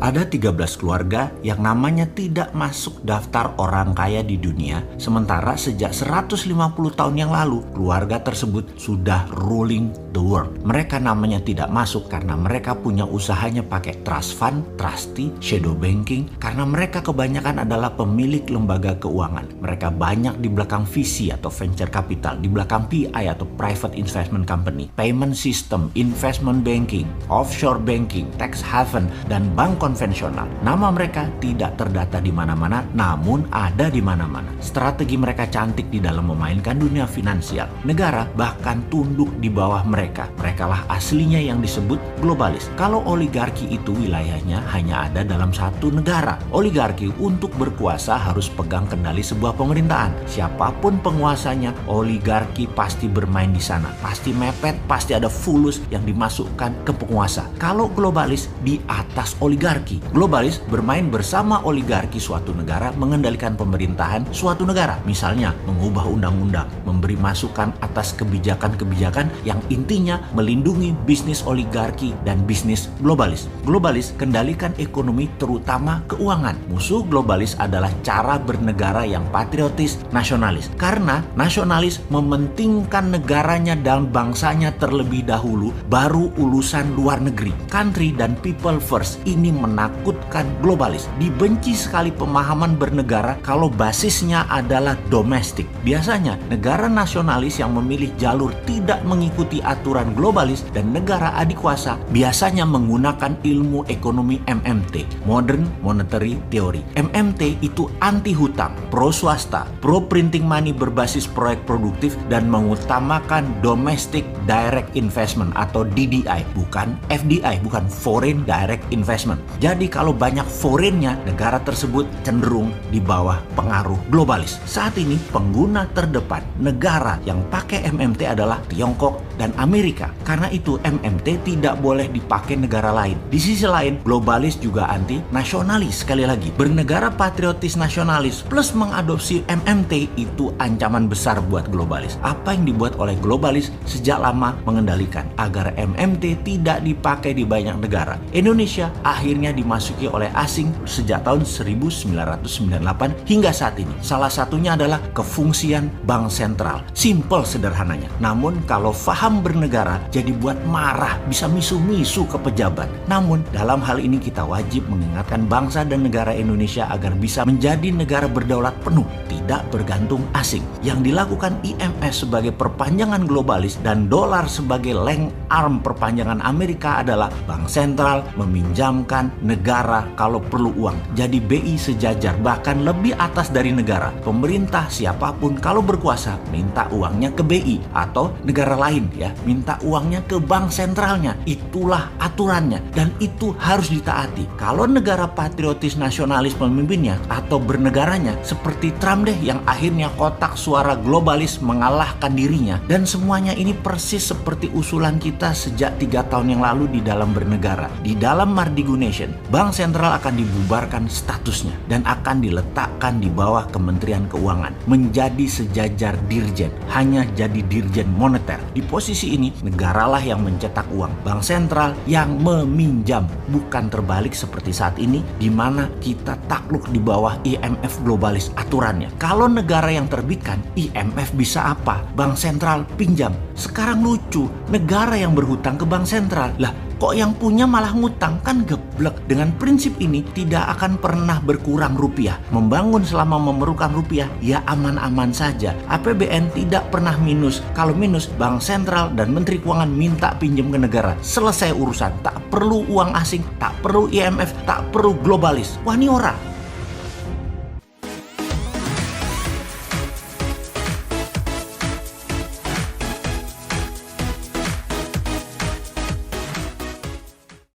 Ada 13 keluarga yang namanya tidak masuk daftar orang kaya di dunia, sementara sejak 150 tahun yang lalu, keluarga tersebut sudah ruling the world. Mereka namanya tidak masuk karena mereka punya usahanya pakai trust fund, trustee, shadow banking, karena mereka kebanyakan adalah pemilik lembaga keuangan. Mereka banyak di belakang VC atau venture capital, di belakang PI atau private investment company, payment system, investment banking, offshore banking, tax haven, dan bank konvensional. Nama mereka tidak terdata di mana-mana, namun ada di mana-mana. Strategi mereka cantik di dalam memainkan dunia finansial. Negara bahkan tunduk di bawah mereka. Merekalah aslinya yang disebut globalis. Kalau oligarki itu wilayahnya hanya ada dalam satu negara. Oligarki untuk berkuasa harus pegang kendali sebuah pemerintahan. Siapapun penguasanya, oligarki pasti bermain di sana. Pasti mepet, pasti ada fulus yang dimasukkan ke penguasa. Kalau globalis di atas oligarki. Globalis bermain bersama oligarki suatu negara mengendalikan pemerintahan suatu negara. Misalnya mengubah undang-undang, memberi masukan atas kebijakan-kebijakan yang intinya melindungi bisnis oligarki dan bisnis globalis. Globalis kendalikan ekonomi terutama keuangan. Musuh globalis adalah cara bernegara yang patriotis, nasionalis. Karena nasionalis mementingkan negaranya dan bangsanya terlebih dahulu, baru urusan luar negeri. Country dan people first ini menakutkan globalis. Dibenci sekali pemahaman bernegara kalau basisnya adalah domestik. Biasanya negara nasionalis yang memilih jalur tidak mengikuti aturan globalis dan negara adikuasa biasanya menggunakan ilmu ekonomi MMT, Modern Monetary Theory. MMT itu anti hutang, pro swasta, pro printing money berbasis proyek produktif, dan mengutamakan domestic direct investment atau DDI, bukan FDI, bukan foreign direct investment. Jadi kalau banyak foreignnya, negara tersebut cenderung di bawah pengaruh globalis. Saat ini pengguna terdepan negara yang pakai MMT adalah Tiongkok dan Amerika. Karena itu MMT tidak boleh dipakai negara lain. Di sisi lain, globalis juga anti nasionalis. Sekali lagi, bernegara patriotis nasionalis plus mengadopsi MMT itu ancaman besar buat globalis. Apa yang dibuat oleh globalis sejak lama mengendalikan agar MMT tidak dipakai di banyak negara. Indonesia akhirnya dimasuki oleh asing sejak tahun 1998 hingga saat ini. Salah satunya adalah kefungsian bank sentral. Simple sederhananya. Namun kalau faham bernegara jadi buat marah, bisa misu-misu ke pejabat. Namun dalam hal ini kita wajib mengingatkan bangsa dan negara Indonesia agar bisa menjadi negara berdaulat penuh, tidak bergantung asing. Yang dilakukan IMF sebagai perpanjangan globalis dan dolar sebagai leng arm perpanjangan Amerika adalah bank sentral meminjamkan negara kalau perlu uang. Jadi BI sejajar, bahkan lebih atas dari negara. Pemerintah siapapun kalau berkuasa minta uangnya ke BI atau negara lain ya, minta uangnya ke bank sentralnya. Itulah aturannya dan itu harus ditaati. Kalau negara patriotis nasionalis pemimpinnya atau bernegaranya seperti Trump deh yang akhirnya kotak suara globalis mengalahkan dirinya, dan semuanya ini persis seperti usulan kita sejak 3 tahun yang lalu di dalam bernegara. Di dalam Mardigu Nation, bank sentral akan dibubarkan statusnya dan akan diletakkan di bawah Kementerian Keuangan, menjadi sejajar dirjen, hanya jadi dirjen moneter. Di posisi ini, negaralah yang mencetak uang, bank sentral yang meminjam, bukan terbalik seperti saat ini di mana kita takluk di bawah IMF globalis aturannya. Kalau negara yang terbitkan, IMF bisa apa? Bank sentral pinjam. Sekarang lucu, negara yang berhutang ke bank sentral. Lah, kok yang punya malah ngutang? Kan geblek. Dengan prinsip ini tidak akan pernah berkurang rupiah. Membangun selama memerlukan rupiah ya aman-aman saja. APBN tidak pernah minus. Kalau minus, bank sentral dan menteri keuangan minta pinjam ke negara. Selesai urusan. Tak perlu uang asing, tak perlu IMF, tak perlu globalis. Wah, ini ora.